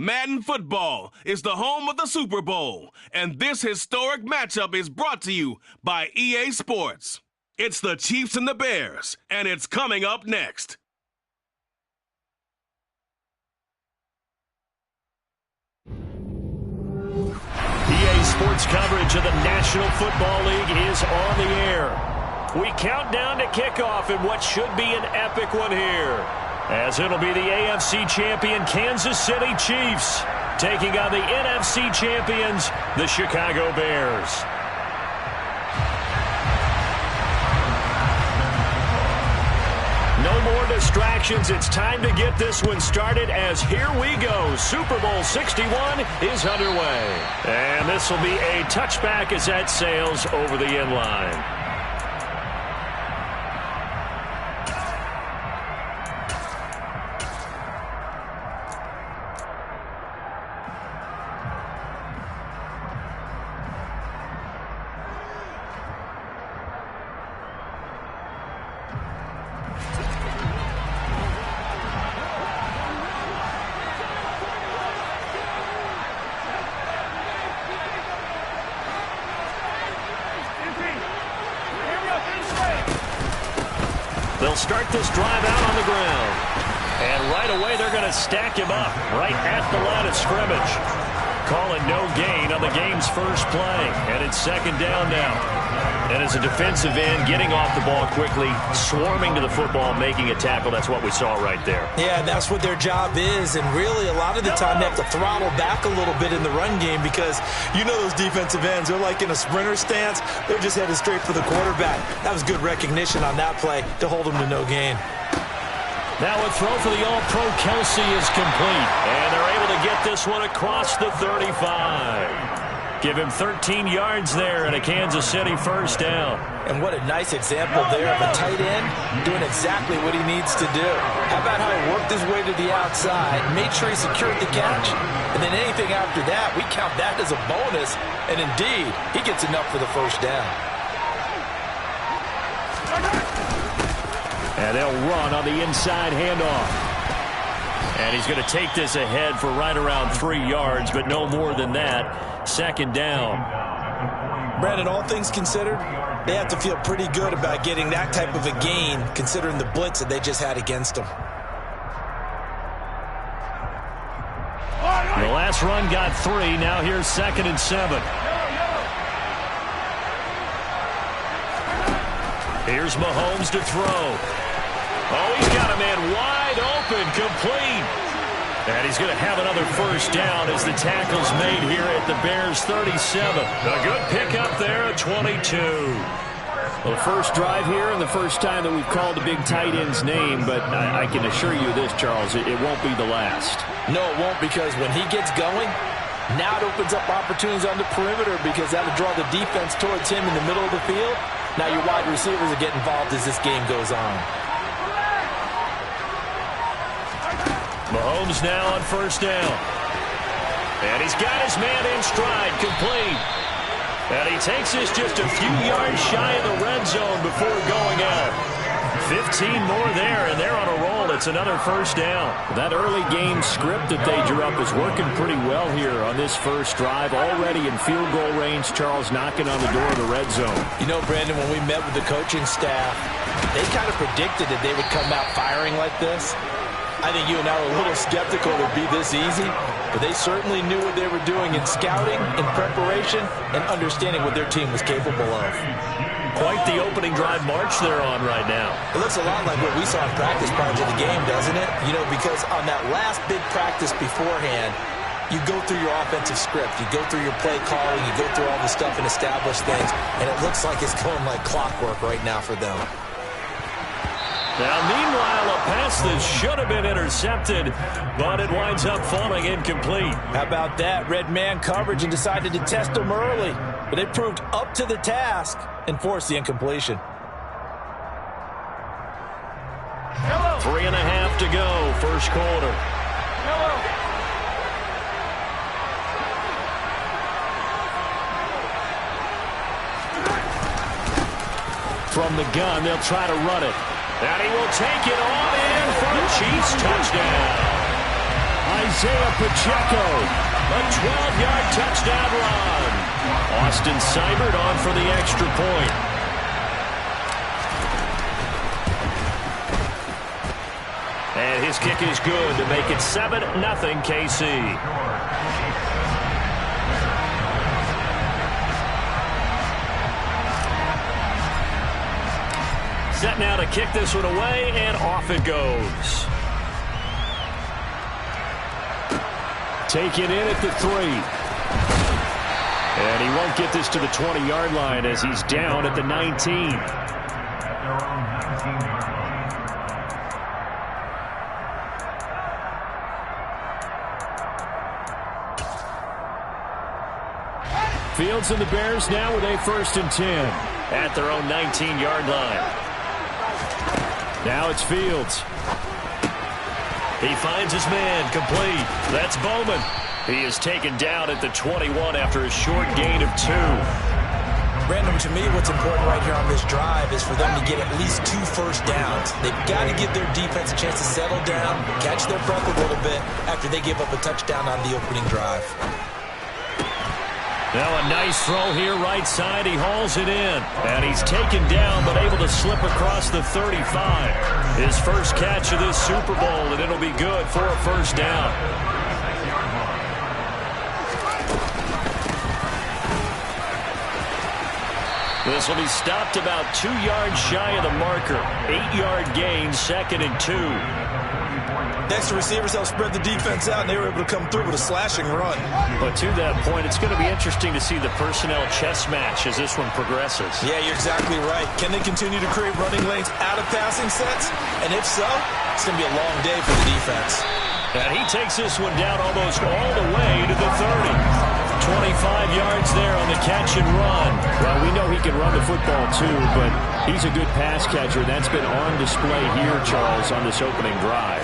Madden Football is the home of the Super Bowl, and this historic matchup is brought to you by EA Sports. It's the Chiefs and the Bears, and it's coming up next. EA Sports coverage of the National Football League is on the air. We count down to kickoff in what should be an epic one here, as it'll be the AFC champion Kansas City Chiefs taking on the NFC champions, the Chicago Bears. No more distractions. It's time to get this one started, as here we go. Super Bowl 61 is underway. And this will be a touchback as that sails over the end line. They'll start this drive out on the ground. And right away, they're going to stack him up right at the line of scrimmage. Calling no gain on the game's first play. And it's second down now. And as a defensive end, getting off the ball quickly, swarming to the football, making a tackle. That's what we saw right there. Yeah, that's what their job is. And really, a lot of the time, they have to throttle back a little bit in the run game, because you know those defensive ends, they're like in a sprinter stance. They're just headed straight for the quarterback. That was good recognition on that play to hold them to no gain. Now a throw for the All-Pro Kelsey is complete. And they're able to get this one across the 35. Give him 13 yards there and a Kansas City first down. And what a nice example there of a tight end doing exactly what he needs to do. How about how he worked his way to the outside, made sure he secured the catch, and then anything after that, we count that as a bonus. And indeed, he gets enough for the first down. And they'll run on the inside handoff. And he's going to take this ahead for right around 3 yards, but no more than that. Second down. Brandon, all things considered, they have to feel pretty good about getting that type of a gain, considering the blitz that they just had against them. The last run got 3. Now here's 2nd and 7. Here's Mahomes to throw. Oh, he's got a man wide open, complete. And he's going to have another first down as the tackle's made here at the Bears' 37. A good pickup there at 22. Well, the first drive here and the first time that we've called a big tight end's name, but I can assure you this, Charles, it won't be the last. No, it won't, because when he gets going, now it opens up opportunities on the perimeter, because that'll draw the defense towards him in the middle of the field. Now your wide receivers will get involved as this game goes on. Mahomes now on first down. And he's got his man in stride, complete. And he takes this just a few yards shy of the red zone before going out. 15 more there, and they're on a roll. It's another first down. That early game script that they drew up is working pretty well here on this first drive. Already in field goal range, Charles knocking on the door of the red zone. You know, Brandon, when we met with the coaching staff, they kind of predicted that they would come out firing like this. I think you and I were a little skeptical it would be this easy, but they certainly knew what they were doing in scouting, in preparation, and understanding what their team was capable of. Quite the opening drive march they're on right now. It looks a lot like what we saw in practice prior to the game, doesn't it? You know, because on that last big practice beforehand, you go through your offensive script, you go through your play calling, you go through all the stuff and establish things, and it looks like it's going like clockwork right now for them. Now, meanwhile, a pass that should have been intercepted, but it winds up falling incomplete. How about that? Red man coverage and decided to test them early, but they proved up to the task and forced the incompletion. 3.5 to go, first quarter. From the gun, they'll try to run it. And he will take it all in for the Chiefs touchdown. Isaiah Pacheco. A 12-yard touchdown run. Austin Seibert on for the extra point. And his kick is good to make it 7-0 KC. Set now to kick this one away, and off it goes. Taken in at the 3. And he won't get this to the 20-yard line as he's down at the 19. Fields and the Bears now with a 1st and 10 at their own 19-yard line. Now it's Fields. He finds his man, complete. That's Bowman. He is taken down at the 21 after a short gain of 2. Brandon, to me, what's important right here on this drive is for them to get at least 2 first downs. They've got to give their defense a chance to settle down, catch their breath a little bit after they give up a touchdown on the opening drive. Now a nice throw here right side. He hauls it in. And he's taken down but able to slip across the 35. His first catch of this Super Bowl, and it'll be good for a 1st down. This will be stopped about 2 yards shy of the marker. 8-yard gain, 2nd and 2. Next to receivers, they'll spread the defense out, and they were able to come through with a slashing run. But to that point, it's going to be interesting to see the personnel chess match as this one progresses. Yeah, you're exactly right. Can they continue to create running lanes out of passing sets? And if so, it's going to be a long day for the defense. And he takes this one down almost all the way to the 30. 25 yards there on the catch and run. Well, we know he can run the football too, but he's a good pass catcher. That's been on display here, Charles, on this opening drive.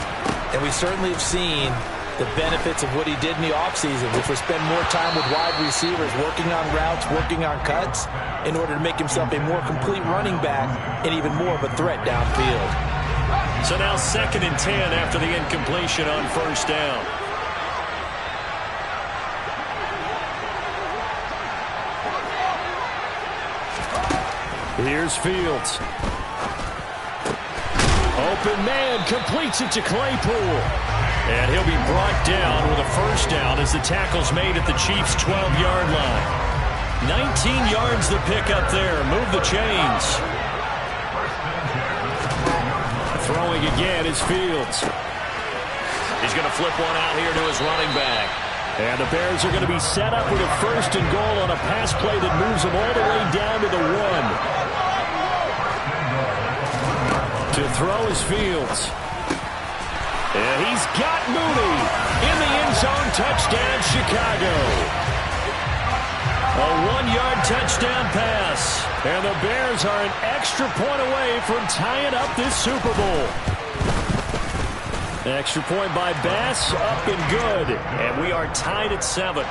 And we certainly have seen the benefits of what he did in the offseason, which was spend more time with wide receivers, working on routes, working on cuts, in order to make himself a more complete running back and even more of a threat downfield. So now 2nd and 10 after the incompletion on 1st down. Here's Fields. Open man, completes it to Claypool. And he'll be brought down with a 1st down as the tackle's made at the Chiefs' 12-yard line. 19 yards the pick up there. Move the chains. Throwing again is Fields. He's going to flip one out here to his running back. And the Bears are going to be set up with a 1st and goal on a pass play that moves them all the way down to the 1. To throw is Fields. And he's got Mooney in the end zone. Touchdown, Chicago. A 1-yard touchdown pass. And the Bears are an extra point away from tying up this Super Bowl. Extra point by Bass, up and good. And we are tied at 7.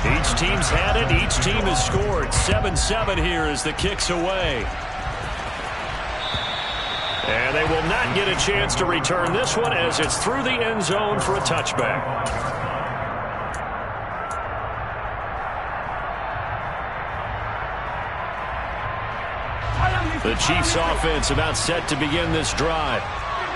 Each team's had it. Each team has scored. 7-7 here as the kick's away. And they will not get a chance to return this one as it's through the end zone for a touchback. The Chiefs offense about set to begin this drive.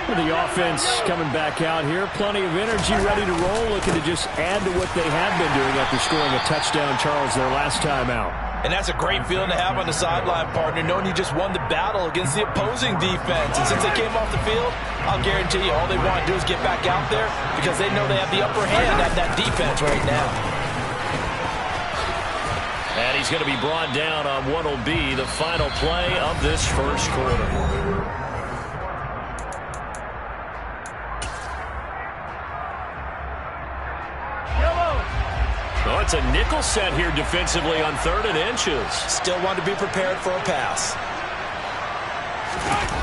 The offense coming back out here. Plenty of energy, ready to roll, looking to just add to what they have been doing after scoring a touchdown, Charles, their last time out. And that's a great feeling to have on the sideline, partner, knowing you just won the battle against the opposing defense. And since they came off the field, I'll guarantee you all they want to do is get back out there because they know they have the upper hand at that defense right now. And he's going to be brought down on what will be the final play of this first quarter. Oh, it's a nickel set here defensively on 3rd and inches. Still want to be prepared for a pass.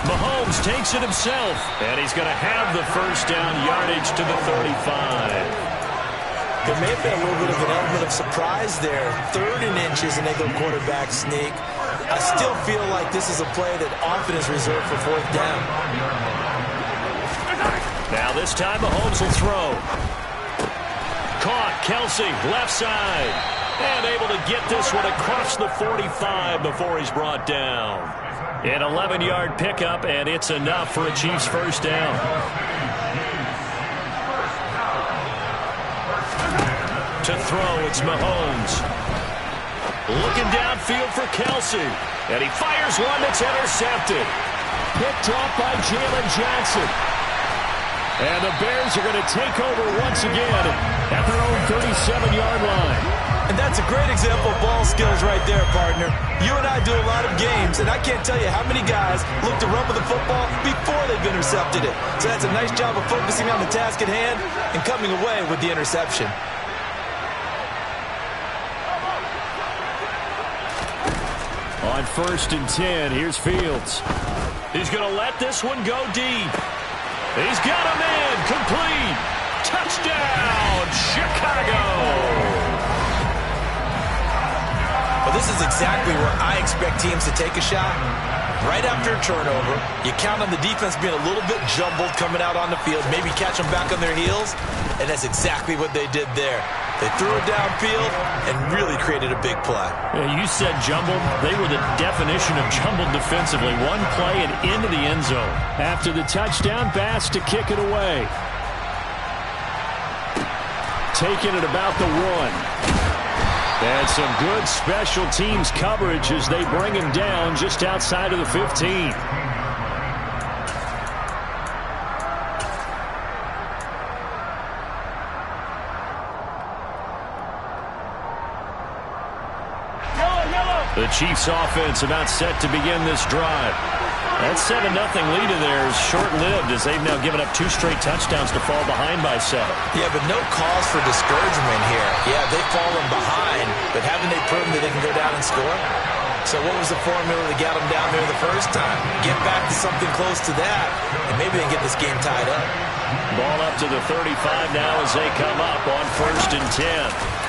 Mahomes takes it himself, and he's going to have the 1st down yardage to the 35. There may have been a little bit of an element of surprise there. 3rd and inches, and they go quarterback sneak. I still feel like this is a play that often is reserved for 4th down. Now this time Mahomes will throw. Caught, Kelsey, left side. And able to get this one across the 45 before he's brought down. An 11-yard pickup, and it's enough for a Chiefs first down. To throw, it's Mahomes. Looking downfield for Kelsey. And he fires one that's intercepted. Picked off by Jalen Johnson. And the Bears are going to take over once again at their own 37-yard line. And that's a great example of ball skills right there, partner. You and I do a lot of games, and I can't tell you how many guys look to run with the football before they've intercepted it. So that's a nice job of focusing on the task at hand and coming away with the interception. On 1st and 10, here's Fields. He's going to let this one go deep. He's got him in, complete. Touchdown, Chicago. Well, this is exactly where I expect teams to take a shot. Right after a turnover, you count on the defense being a little bit jumbled coming out on the field, maybe catch them back on their heels, and that's exactly what they did there. They threw it downfield and really created a big play. Yeah, you said jumbled. They were the definition of jumbled defensively. One play and into the end zone. After the touchdown, Bass to kick it away. Taking it about the 1. And some good special teams coverage as they bring him down just outside of the 15. The Chiefs offense about set to begin this drive. That 7-0 lead of theirs short-lived as they've now given up 2 straight touchdowns to fall behind by 7. Yeah, but no cause for discouragement here. Yeah, they've fallen behind, but haven't they proven that they can go down and score? So what was the formula that got them down there the first time? Get back to something close to that, and maybe they can get this game tied up. Ball up to the 35 now as they come up on 1st and 10.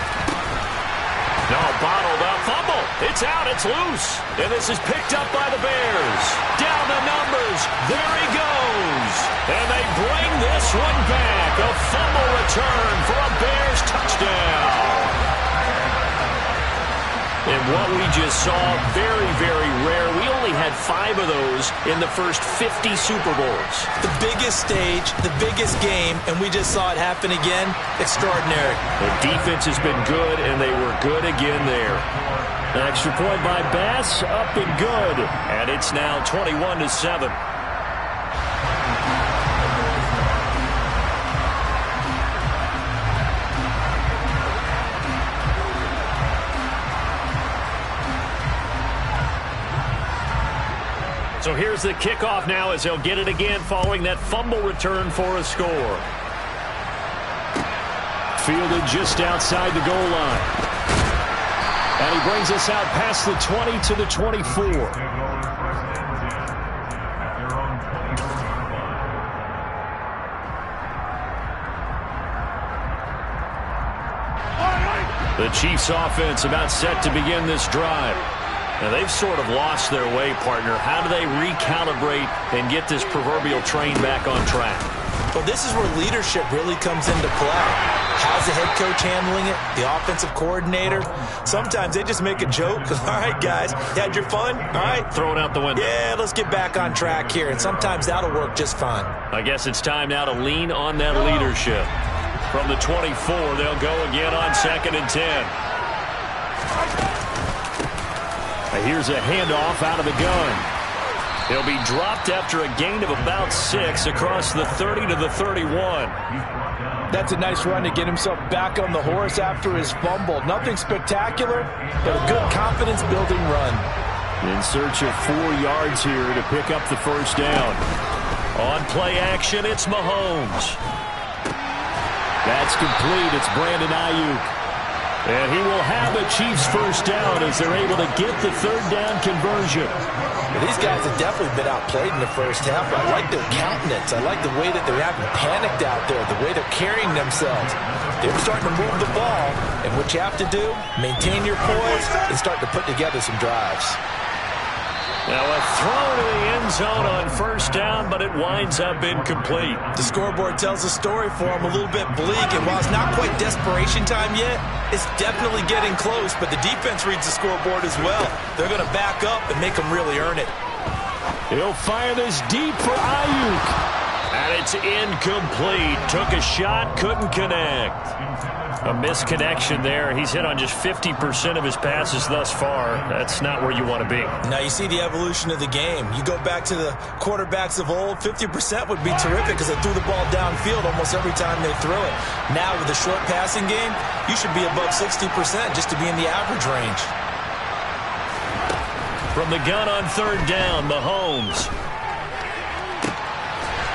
No, bottled up, fumble. It's out, it's loose. And this is picked up by the Bears. Down the numbers. There he goes. And they bring this one back. A fumble return for a Bears touchdown. And what we just saw, very, very rare. We only had 5 of those in the first 50 Super Bowls. The biggest stage, the biggest game, and we just saw it happen again. Extraordinary. The defense has been good, and they were good again there. An extra point by Bass, up and good. And it's now 21-7. So here's the kickoff now as they'll get it again following that fumble return for a score. Fielded just outside the goal line. And he brings us out past the 20 to the 24. The Chiefs offense about set to begin this drive. Now, they've sort of lost their way, partner. How do they recalibrate and get this proverbial train back on track? Well, this is where leadership really comes into play. How's the head coach handling it? The offensive coordinator? Sometimes they just make a joke. All right, guys, you had your fun? All right. Throw it out the window. Yeah, let's get back on track here. And sometimes that'll work just fine. I guess it's time now to lean on that leadership. From the 24, they'll go again on 2nd and 10. Here's a handoff out of the gun. He'll be dropped after a gain of about 6 across the 30 to the 31. That's a nice run to get himself back on the horse after his fumble. Nothing spectacular, but a good confidence-building run. In search of 4 yards here to pick up the first down. On play action, it's Mahomes. That's complete. It's Brandon Ayuk. And he will have the Chiefs first down as they're able to get the 3rd down conversion. Well, these guys have definitely been outplayed in the first half. I like their countenance. I like the way that they're having panicked out there, the way they're carrying themselves. They're starting to move the ball. And what you have to do, maintain your poise and start to put together some drives. Now a throw to the end zone on first down, but it winds up incomplete. The scoreboard tells a story for him, a little bit bleak, and while it's not quite desperation time yet, it's definitely getting close, but the defense reads the scoreboard as well. They're going to back up and make them really earn it. He'll fire this deep for Ayuk. And it's incomplete. Took a shot, couldn't connect. A misconnection there. He's hit on just 50% of his passes thus far. That's not where you want to be. Now you see the evolution of the game. You go back to the quarterbacks of old, 50% would be terrific because they threw the ball downfield almost every time they threw it. Now with the short passing game, you should be above 60% just to be in the average range. From the gun on third down, Mahomes.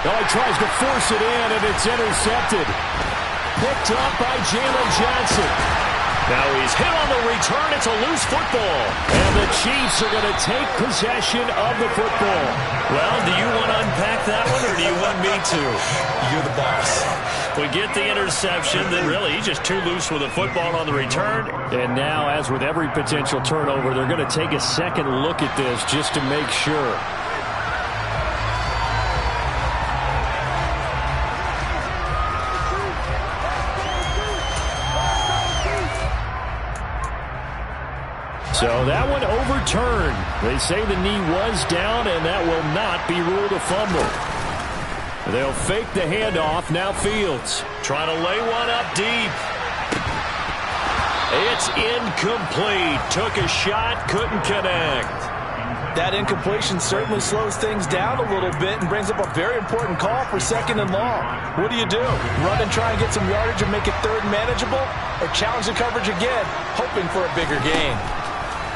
Oh, he tries to force it in, and it's intercepted. Picked up by Jalen Johnson. Now he's hit on the return. It's a loose football. And the Chiefs are going to take possession of the football. Well, do you want to unpack that one, or do you want me to? You're the boss. We get the interception, then really he's just too loose with the football on the return. And now, as with every potential turnover, they're going to take a second look at this just to make sure. So that one overturned. They say the knee was down, and that will not be ruled a fumble. They'll fake the handoff. Now Fields trying to lay one up deep. It's incomplete. Took a shot, couldn't connect. That incompletion certainly slows things down a little bit and brings up a very important call for second and long. What do? Run and try and get some yardage and make it third and manageable? Or challenge the coverage again, hoping for a bigger gain?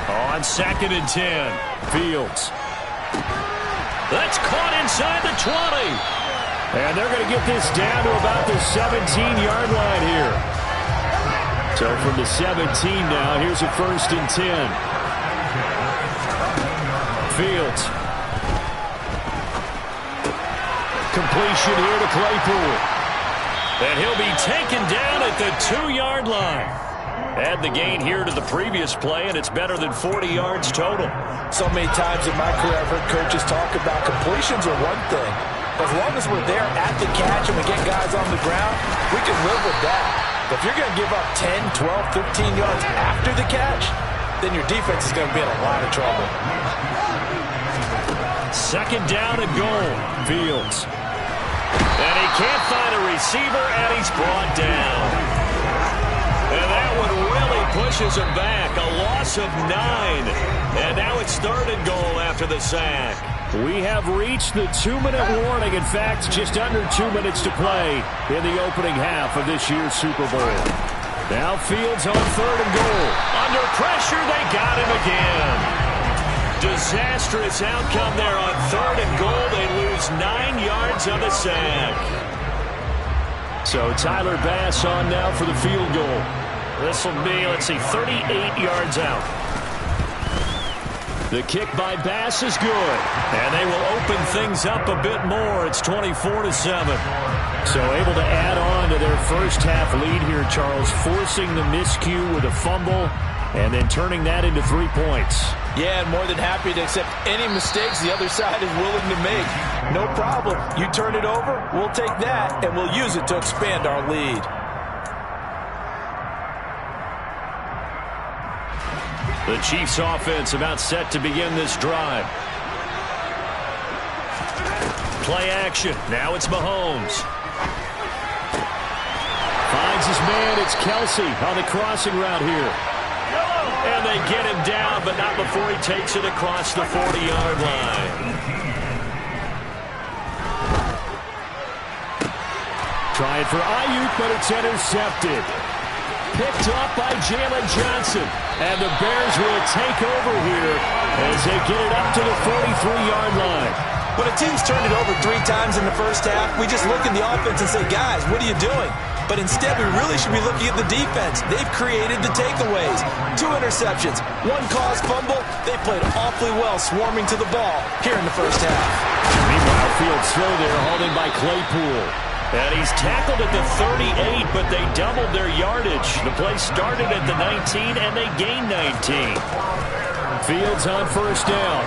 On second and 10, Fields. That's caught inside the 20. And they're going to get this down to about the 17-yard line here. So from the 17 now, here's a first and 10. Fields. Completion here to Claypool. And he'll be taken down at the 2-yard line. Add the gain here to the previous play, and it's better than 40 yards total. So many times in my career I've heard coaches talk about completions are one thing. As long as we're there at the catch and we get guys on the ground, we can live with that. But if you're going to give up 10, 12, 15 yards after the catch, then your defense is going to be in a lot of trouble. Second down and goal. Fields. And he can't find a receiver, and he's brought down. And that one really pushes him back. A loss of 9. And now it's third and goal after the sack. We have reached the 2-minute warning. In fact, just under 2 minutes to play in the opening half of this year's Super Bowl. Now Fields on third and goal. Under pressure, they got him again. Disastrous outcome there on third and goal. They lose 9 yards on the sack. So Tyler Bass on now for the field goal. This will be, 38 yards out. The kick by Bass is good. And they will open things up a bit more. It's 24-7. So able to add on to their first half lead here, Charles, forcing the miscue with a fumble and then turning that into 3 points. Yeah, and more than happy to accept any mistakes the other side is willing to make. No problem. You turn it over, we'll take that, and we'll use it to expand our lead. The Chiefs offense about set to begin this drive. Play action. Now it's Mahomes. Finds his man. It's Kelsey on the crossing route here. And they get him down, but not before he takes it across the 40-yard line. Trying for Ayuk, but it's intercepted. Picked up by Jalen Johnson. And the Bears will take over here as they get it up to the 43-yard line. When a team's turned it over 3 times in the first half, we just look at the offense and say, guys, what are you doing? But instead, we really should be looking at the defense. They've created the takeaways. 2 interceptions, 1 caused fumble. They played awfully well swarming to the ball here in the first half. Meanwhile, Fields throw there, hauled in by Claypool. And he's tackled at the 38, but they doubled their yardage. The play started at the 19, and they gained 19. Fields on first down.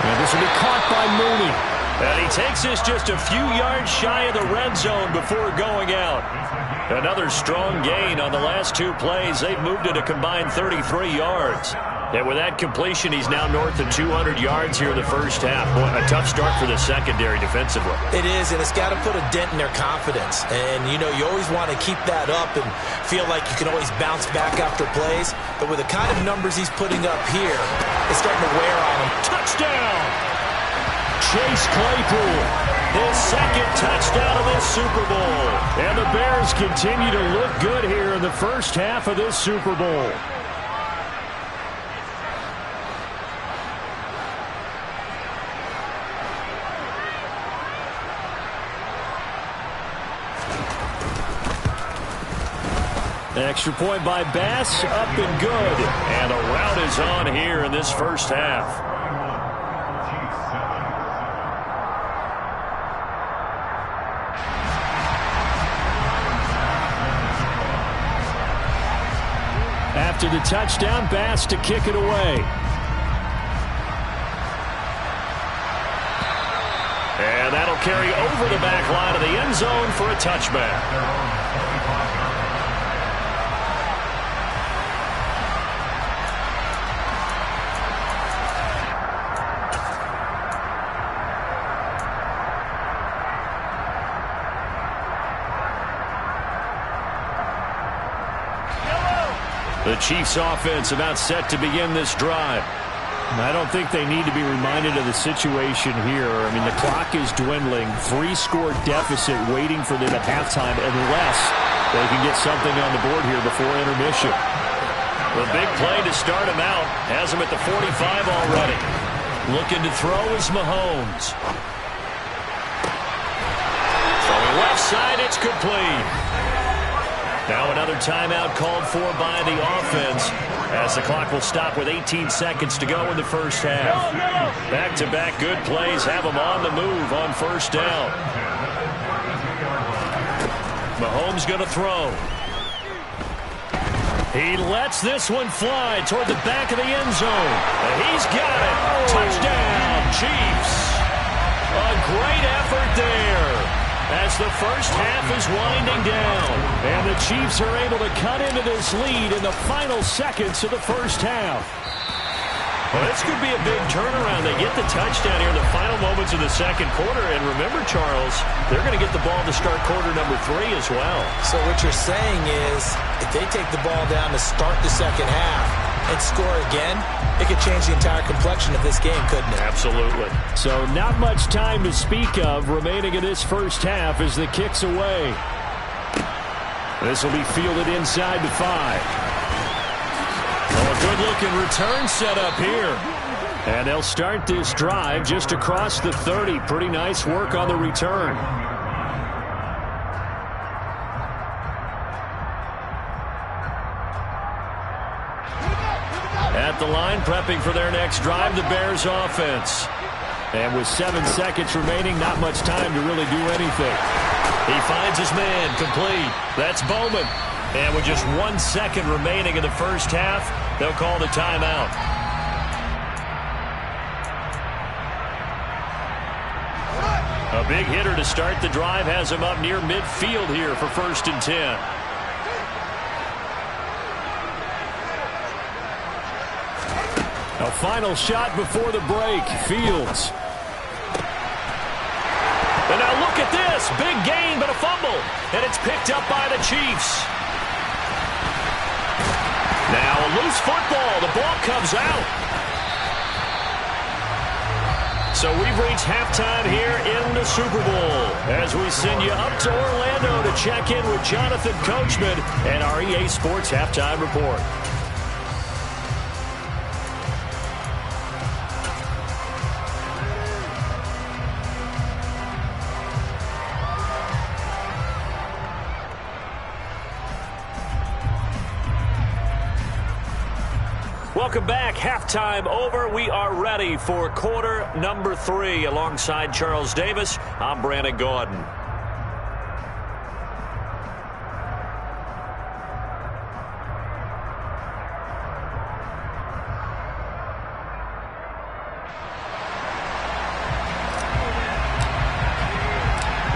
And this will be caught by Mooney. And he takes this just a few yards shy of the red zone before going out. Another strong gain on the last two plays. They've moved it a combined 33 yards. And with that completion, he's now north of 200 yards here in the first half. Boy, a tough start for the secondary defensively. It is, and it's got to put a dent in their confidence. And, you know, you always want to keep that up and feel like you can always bounce back after plays. But with the kind of numbers he's putting up here, it's starting to wear on him. Touchdown! Chase Claypool, his second touchdown of this Super Bowl. And the Bears continue to look good here in the first half of this Super Bowl. Extra point by Bass, up and good. And the route is on here in this first half. After the touchdown, Bass to kick it away. And that'll carry over the back line of the end zone for a touchback. The Chiefs offense about set to begin this drive. I don't think they need to be reminded of the situation here. I mean, the clock is dwindling. 3-score deficit waiting for them at halftime unless they can get something on the board here before intermission. The big play to start him out has him at the 45 already. Looking to throw is Mahomes. Throwing left side, it's complete. Now another timeout called for by the offense as the clock will stop with 18 seconds to go in the first half. Back-to-back good plays have them on the move on first down. Mahomes going to throw. He lets this one fly toward the back of the end zone. And he's got it. Touchdown, Chiefs. A great effort there as the first half is winding down. And the Chiefs are able to cut into this lead in the final seconds of the first half. Well, this could be a big turnaround. They get the touchdown here in the final moments of the second quarter. And remember, Charles, they're going to get the ball to start quarter number 3 as well. So what you're saying is if they take the ball down to start the second half and score again, it could change the entire complexion of this game, couldn't it? Absolutely. So not much time to speak of remaining in this first half as the kick's away. This will be fielded inside the 5. Oh, a good-looking return set up here. And they'll start this drive just across the 30. Pretty nice work on the return. At the line, prepping for their next drive, the Bears offense. And with 7 seconds remaining, not much time to really do anything. He finds his man, complete. That's Bowman. And with just 1 second remaining in the first half, they'll call the timeout. A big hitter to start the drive has him up near midfield here for 1st and 10. A final shot before the break. Fields. And now look at this. Big gain, but a fumble. And it's picked up by the Chiefs. Now a loose football. The ball comes out. So we've reached halftime here in the Super Bowl as we send you up to Orlando to check in with Jonathan Coachman and our EA Sports Halftime Report. Welcome back. Halftime over. We are ready for quarter number 3. Alongside Charles Davis, I'm Brandon Gaudin.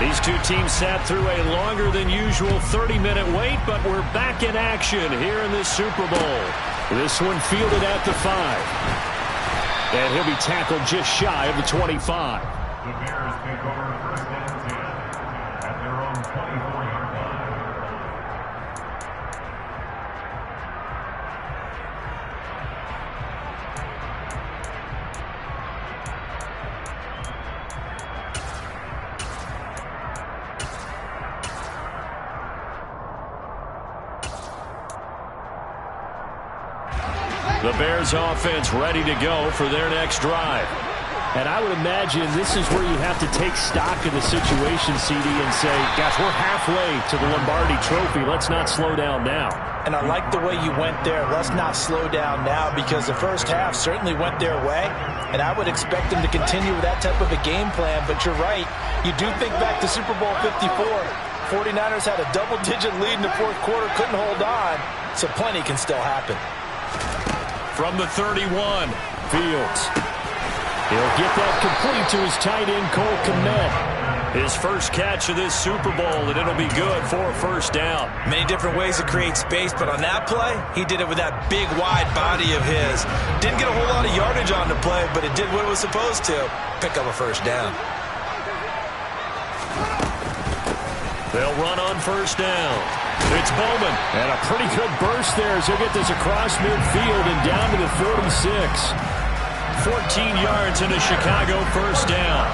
These two teams sat through a longer than usual 30-minute wait, but we're back in action here in this Super Bowl. This one fielded at the 5. And he'll be tackled just shy of the 25. The Bears take over first and 10 at their own 24-yard line. The Bears offense ready to go for their next drive. And I would imagine this is where you have to take stock of the situation, CD, and say, gosh, we're halfway to the Lombardi Trophy. Let's not slow down now. And I like the way you went there. Let's not slow down now, because the first half certainly went their way. And I would expect them to continue with that type of a game plan. But you're right. You do think back to Super Bowl 54. 49ers had a double-digit lead in the fourth quarter, couldn't hold on. So plenty can still happen. From the 31, Fields. He'll get that complete to his tight end, Cole Kmet. His first catch of this Super Bowl, and it'll be good for a first down. Many different ways to create space, but on that play, he did it with that big, wide body of his. Didn't get a whole lot of yardage on the play, but it did what it was supposed to. Pick up a first down. They'll run on first down. It's Bowman. And a pretty good burst there as he'll get this across midfield and down to the 46. 14 yards in a Chicago first down.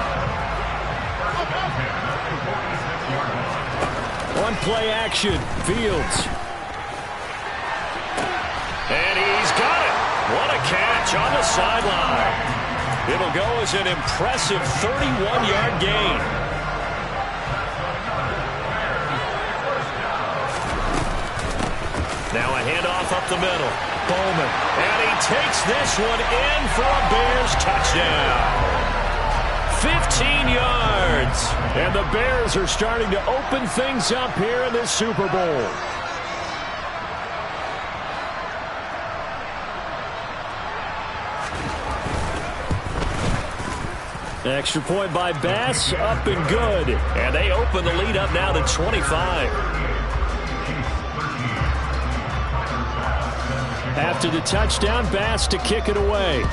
One play action. Fields. And he's got it. What a catch on the sideline. It'll go as an impressive 31-yard gain. Now a handoff up the middle. Bowman. And he takes this one in for a Bears touchdown. 15 yards. And the Bears are starting to open things up here in this Super Bowl. Extra point by Bass. Up and good. And they open the lead up now to 25. After the touchdown, Bass to kick it away.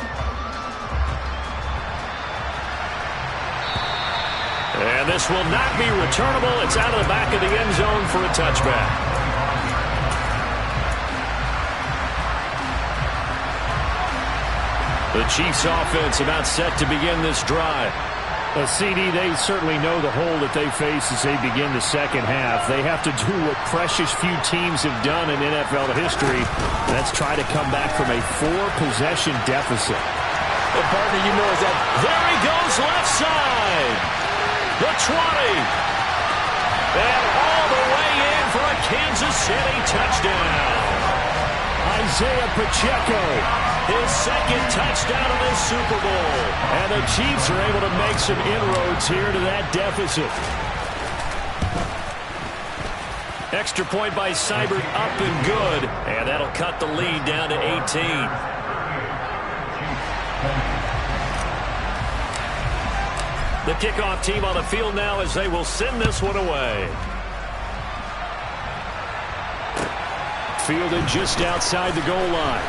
And this will not be returnable. It's out of the back of the end zone for a touchback. The Chiefs offense about set to begin this drive. CD, they certainly know the hole that they face as they begin the second half. They have to do what precious few teams have done in NFL history. That's try to come back from a 4-possession deficit. The partner, you know, is that there he goes left side. The 20. And all the way in for a Kansas City touchdown. Isaiah Pacheco, his second touchdown of this Super Bowl. And the Chiefs are able to make some inroads here to that deficit. Extra point by Seibert, up and good. And that'll cut the lead down to 18. The kickoff team on the field now as they will send this one away. Fielded just outside the goal line.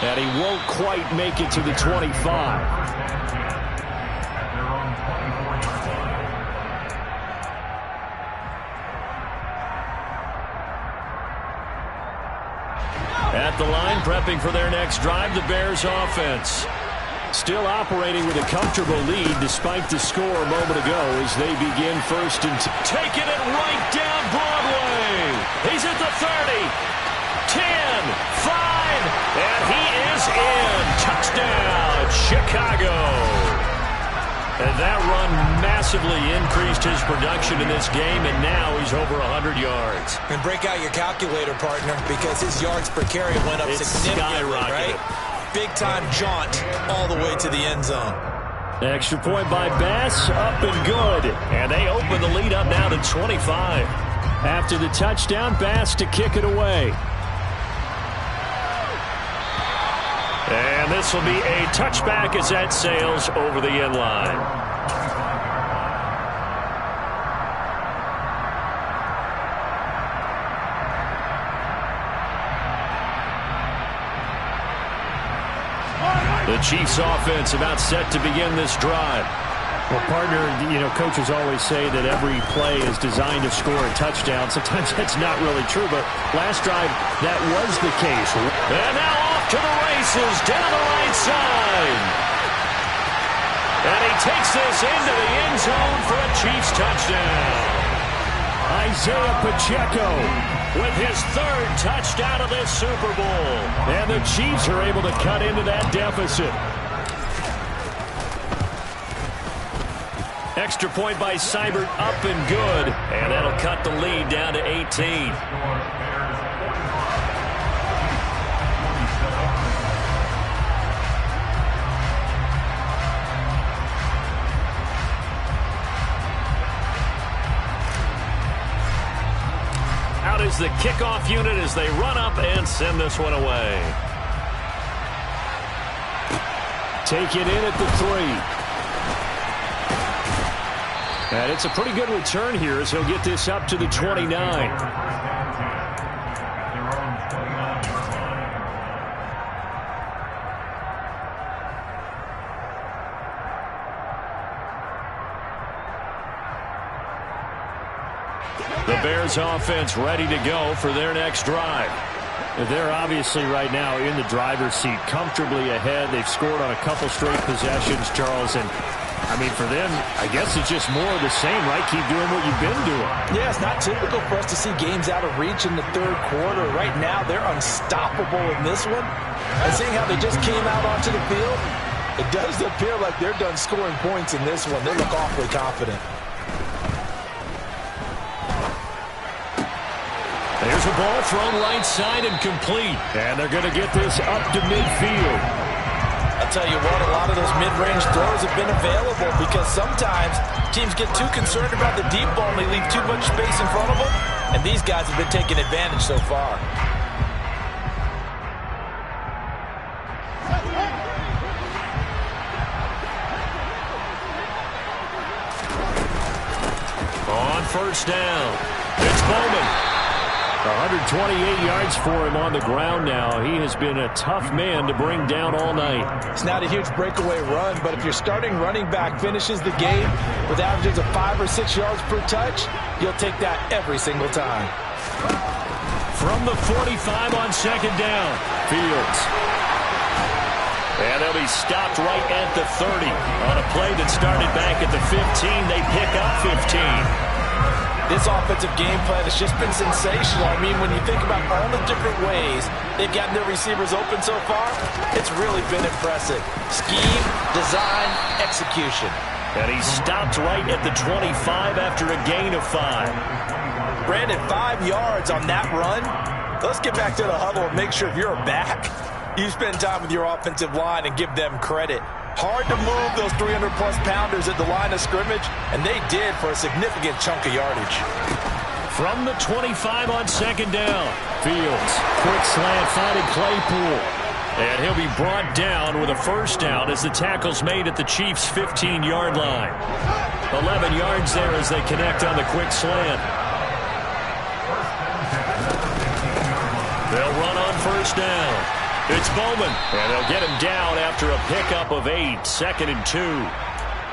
And he won't quite make it to the 25. At the line, prepping for their next drive, the Bears offense. Still operating with a comfortable lead despite the score a moment ago as they begin first and taking it right down Broadway. He's at the 30, 10, 5, and he is in. Touchdown, Chicago. And that run massively increased his production in this game, and now he's over 100 yards. And break out your calculator, partner, because his yards per carry went up significantly, right? Big-time jaunt all the way to the end zone. Extra point by Bass, up and good. And they open the lead up now to 25. After the touchdown, Bass to kick it away. And this will be a touchback as that sails over the end line. The Chiefs offense about set to begin this drive. Well, partner, coaches always say that every play is designed to score a touchdown. Sometimes that's not really true, but last drive, that was the case. And now off to the races down the right side. And he takes this into the end zone for a Chiefs touchdown. Isaiah Pacheco with his third touchdown of this Super Bowl. And the Chiefs are able to cut into that deficit. Extra point by Seibert, up and good. And that'll cut the lead down to 18. Out is the kickoff unit as they run up and send this one away. Take it in at the 3. And it's a pretty good return here as he'll get this up to the 29. The Bears offense ready to go for their next drive. They're obviously right now in the driver's seat, comfortably ahead. They've scored on a couple straight possessions, Charles, and I mean, for them, I guess it's just more of the same, right? Keep doing what you've been doing. Yeah, it's not typical for us to see games out of reach in the third quarter. Right now, they're unstoppable in this one. And seeing how they just came out onto the field, it does appear like they're done scoring points in this one. They look awfully confident. There's a ball thrown right side and complete. And they're going to get this up to midfield. I'll tell you what, a lot of those mid-range throws have been available because sometimes teams get too concerned about the deep ball and they leave too much space in front of them. And these guys have been taking advantage so far. On first down, it's Bowman. 128 yards for him on the ground now. He has been a tough man to bring down all night. It's not a huge breakaway run, but if your starting running back finishes the game with averages of 5 or 6 yards per touch, you'll take that every single time. From the 45 on second down, Fields. And they'll be stopped right at the 30. On a play that started back at the 15, they pick up 15. This offensive game plan has just been sensational. I mean, when you think about all the different ways they've gotten their receivers open so far, it's really been impressive. Scheme, design, execution. And he stopped right at the 25 after a gain of 5. Brandon, 5 yards on that run. Let's get back to the huddle and make sure if you're a back, you spend time with your offensive line and give them credit. Hard to move those 300-plus pounders at the line of scrimmage, and they did for a significant chunk of yardage. From the 25 on second down, Fields, quick slant, finding Claypool. And he'll be brought down with a first down as the tackle's made at the Chiefs' 15-yard line. 11 yards there as they connect on the quick slant. They'll run on first down. It's Bowman, and they'll get him down after a pickup of 8, 2nd and 2.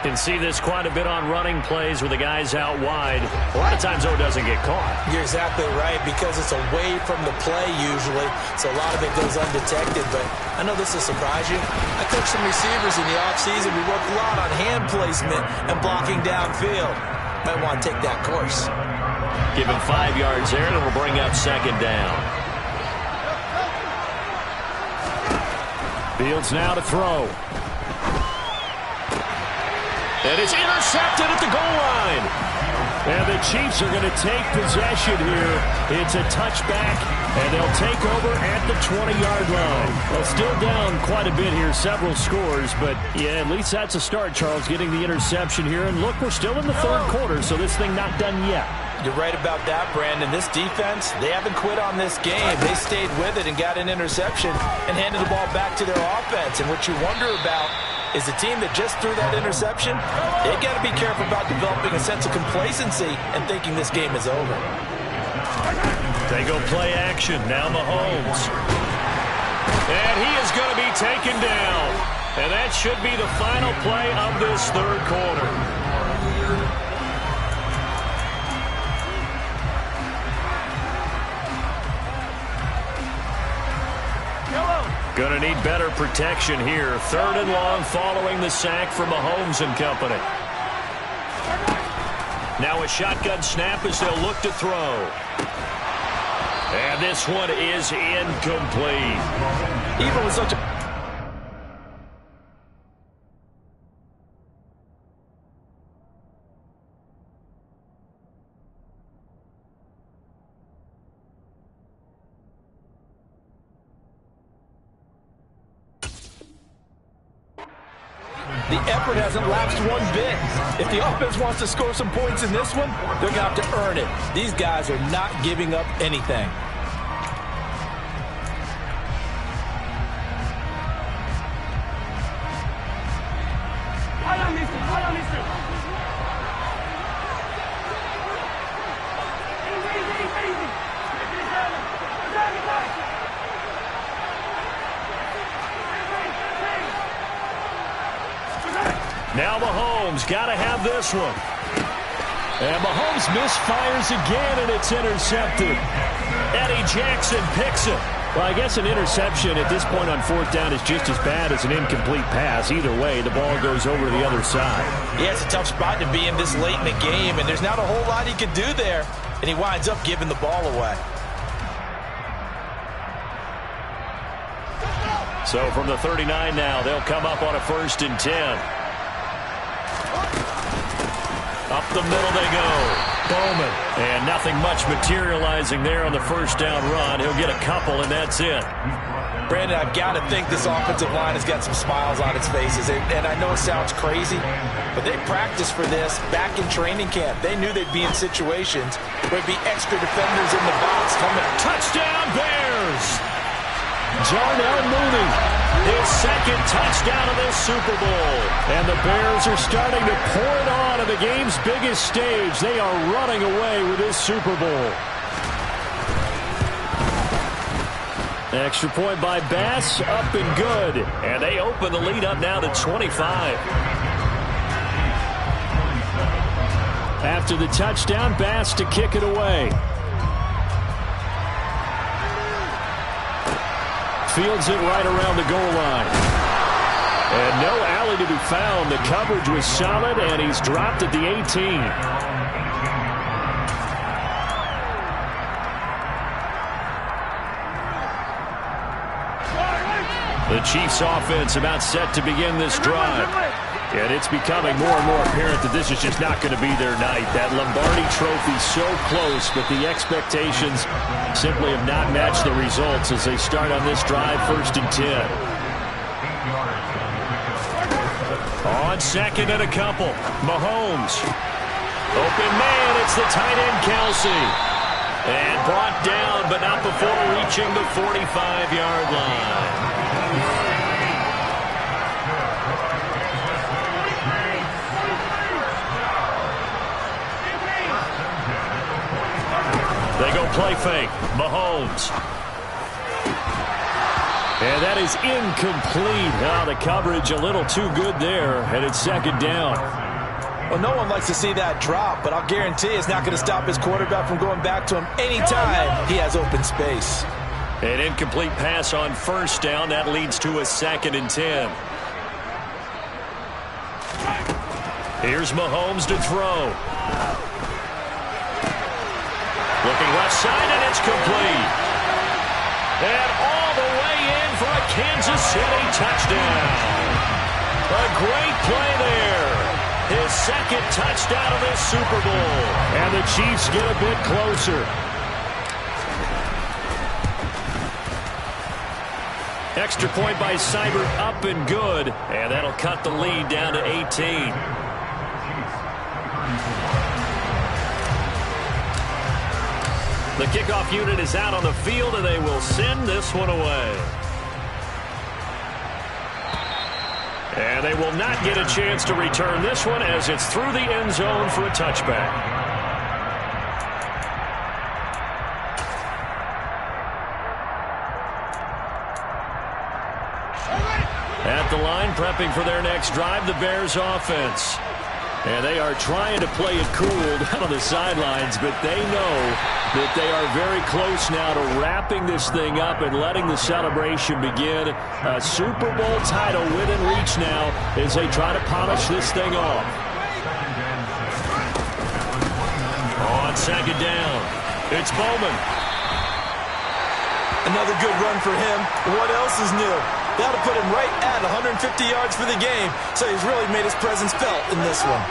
Can see this quite a bit on running plays with the guys out wide. A lot of times, though, it doesn't get caught. You're exactly right, because it's away from the play usually, so a lot of it goes undetected. But I know this will surprise you. I coached some receivers in the offseason. We worked a lot on hand placement and blocking downfield. Might want to take that course. Give him 5 yards there, and it'll bring up second down. Fields now to throw. And it's intercepted at the goal line. And the Chiefs are going to take possession here. It's a touchback, and they'll take over at the 20-yard line. Well, still down quite a bit here, several scores, but yeah, at least that's a start, Charles, getting the interception here. And look, we're still in the third quarter, so this thing not done yet. You're right about that, Brandon. This defense, they haven't quit on this game. They stayed with it and got an interception and handed the ball back to their offense. And what you wonder about is the team that just threw that interception, they got to be careful about developing a sense of complacency and thinking this game is over. They go play action. Now Mahomes. And he is going to be taken down. And that should be the final play of this third quarter. Going to need better protection here. 3rd and long following the sack from Mahomes and company. Now a shotgun snap as they'll look to throw. And this one is incomplete. Even with such a... The effort hasn't lapsed one bit. If the offense wants to score some points in this one, they're going to have to earn it. These guys are not giving up anything. Now Mahomes got to have this one. And Mahomes misfires again, and it's intercepted. Eddie Jackson picks it. Well, I guess an interception at this point on 4th down is just as bad as an incomplete pass. Either way, the ball goes over to the other side. Yeah, it's a tough spot to be in this late in the game, and there's not a whole lot he can do there. And he winds up giving the ball away. So from the 39 now, they'll come up on a 1st and 10. Up the middle they go. Bowman. And nothing much materializing there on the 1st down run. He'll get a couple, and that's it. Brandon, I've got to think this offensive line has got some smiles on its faces. And I know it sounds crazy, but they practiced for this back in training camp. They knew they'd be in situations where there'd be extra defenders in the box coming. Touchdown, Bears! Darnell Mooney, his 2nd touchdown of this Super Bowl. And the Bears are starting to pour it on the game's biggest stage. They are running away with this Super Bowl. Extra point by Bass, up and good. And they open the lead up now to 25. After the touchdown, Bass to kick it away. Fields it right around the goal line. And no alley to be found. The coverage was solid, and he's dropped at the 18. The Chiefs offense about set to begin this drive. And it's becoming more and more apparent that this is just not going to be their night. That Lombardi trophy so close, but the expectations simply have not matched the results as they start on this drive, 1st and 10. On 2nd and a couple, Mahomes. Open man, it's the tight end Kelsey. And brought down, but not before reaching the 45-yard line. They go play fake. Mahomes. And that is incomplete. Now the coverage a little too good there, and it's 2nd down. Well, no one likes to see that drop, but I'll guarantee it's not going to stop his quarterback from going back to him anytime he has open space. An incomplete pass on 1st down. That leads to a 2nd and 10. Here's Mahomes to throw. Looking left side, and it's complete. And all the way in for a Kansas City touchdown. A great play there. His 2nd touchdown of this Super Bowl. And the Chiefs get a bit closer. Extra point by Seibert, up and good. And that'll cut the lead down to 18. The kickoff unit is out on the field, and they will send this one away. And they will not get a chance to return this one as it's through the end zone for a touchback. At the line, prepping for their next drive, the Bears offense. And they are trying to play it cool down on the sidelines, but they know that they are very close now to wrapping this thing up and letting the celebration begin. A Super Bowl title within reach now as they try to polish this thing off. On second down, it's Bowman. Another good run for him. What else is new? That'll put him right at 150 yards for the game, so he's really made his presence felt in this one.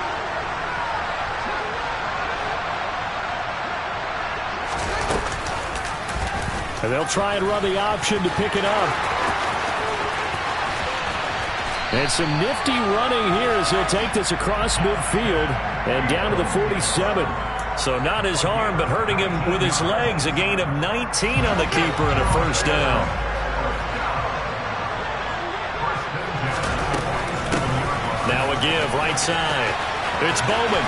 And they'll try and run the option to pick it up. And some nifty running here as he'll take this across midfield and down to the 47. So not his arm, but hurting him with his legs. A gain of 19 on the keeper and a first down. Now a give, right side. It's Bowman.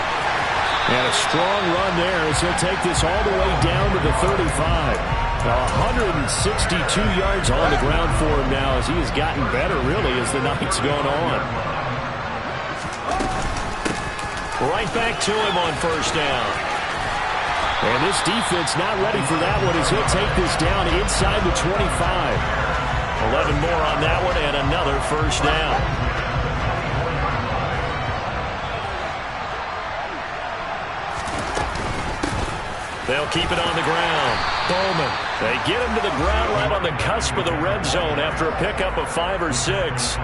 And a strong run there as he'll take this all the way down to the 35. 162 yards on the ground for him now as he has gotten better, really, as the night's gone on. Right back to him on first down. And this defense not ready for that one as he'll take this down inside the 25. 11 more on that one and another first down. They'll keep it on the ground. Bowman. They get him to the ground right on the cusp of the red zone after a pickup of 5 or 6.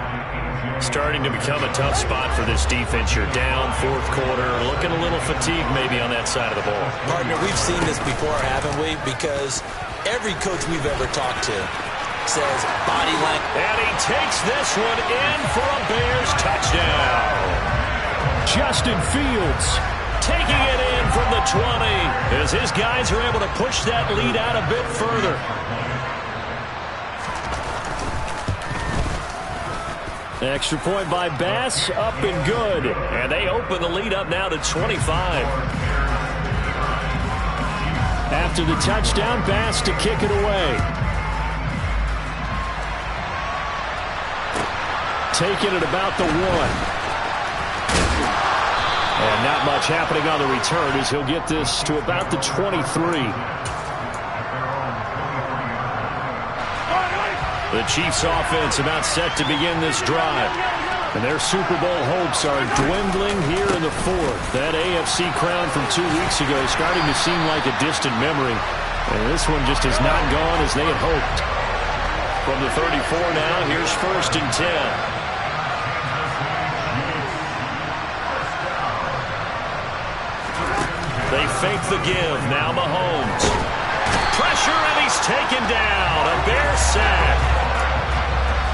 Starting to become a tough spot for this defense. You're down fourth quarter, looking a little fatigued maybe on that side of the ball. Partner, we've seen this before, haven't we? Because every coach we've ever talked to says body language. And he takes this one in for a Bears touchdown. Justin Fields taking it in from the 20 as his guys are able to push that lead out a bit further. Extra point by Bass, up and good. And they open the lead up now to 25. After the touchdown, Bass to kick it away. Taking it about the 1. And not much happening on the return as he'll get this to about the 23. The Chiefs offense about set to begin this drive. And their Super Bowl hopes are dwindling here in the fourth. That AFC crown from 2 weeks ago starting to seem like a distant memory. And this one just has not gone as they had hoped. From the 34 now, here's 1st and 10. They fake the give. Now Mahomes. Pressure, and he's taken down. A Bear sack.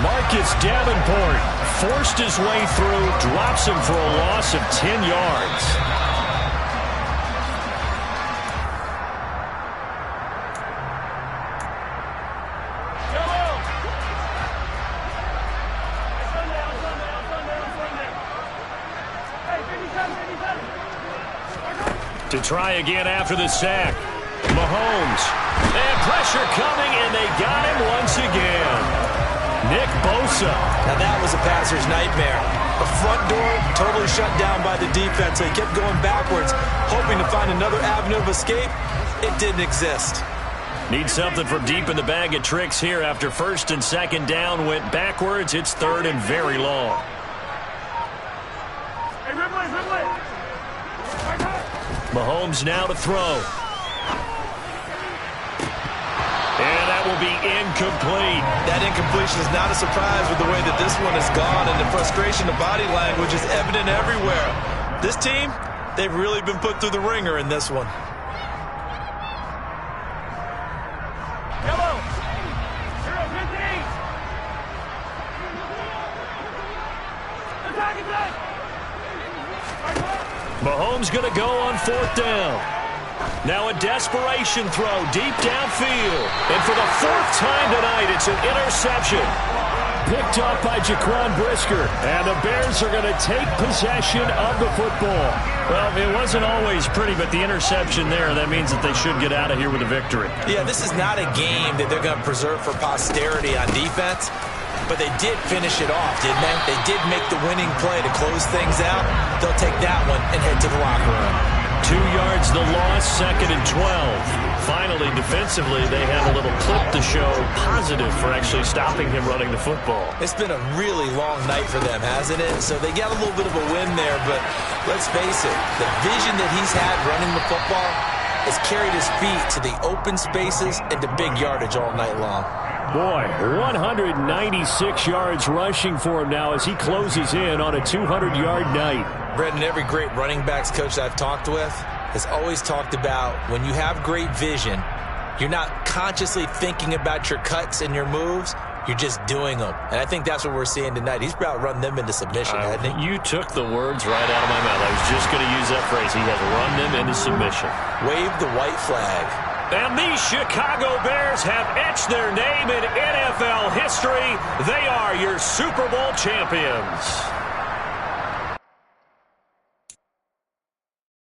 Marcus Davenport forced his way through, drops him for a loss of 10 yards. To try again after the sack. Mahomes. And pressure coming, and they got him once again. Nick Bosa. Now that was a passer's nightmare. The front door totally shut down by the defense. They kept going backwards, hoping to find another avenue of escape. It didn't exist. Need something from deep in the bag of tricks here after 1st and 2nd down went backwards. It's 3rd and very long. Mahomes now to throw. And that will be incomplete. That incompletion is not a surprise with the way that this one has gone, and the frustration of body language is evident everywhere. This team, they've really been put through the ringer in this one. Mahomes going to go on 4th down. Now a desperation throw deep downfield. And for the 4th time tonight, it's an interception. Picked up by Jaquan Brisker. And the Bears are going to take possession of the football. Well, it wasn't always pretty, but the interception there, that means that they should get out of here with a victory. Yeah, this is not a game that they're going to preserve for posterity on defense. But they did finish it off, didn't they? They did make the winning play to close things out. They'll take that one and head to the locker room. 2 yards the loss, 2nd and 12. Finally, defensively, they had a little clip to show positive for actually stopping him running the football. It's been a really long night for them, hasn't it? So they got a little bit of a win there, but let's face it, the vision that he's had running the football has carried his feet to the open spaces and to big yardage all night long. Boy, 196 yards rushing for him now as he closes in on a 200-yard night. Brendan, every great running backs coach I've talked with has always talked about when you have great vision, you're not consciously thinking about your cuts and your moves. You're just doing them. And I think that's what we're seeing tonight. He's about run them into submission, hasn't he? You took the words right out of my mouth. I was just going to use that phrase. He has run them into submission. Wave the white flag. And the Chicago Bears have etched their name in NFL history. They are your Super Bowl champions.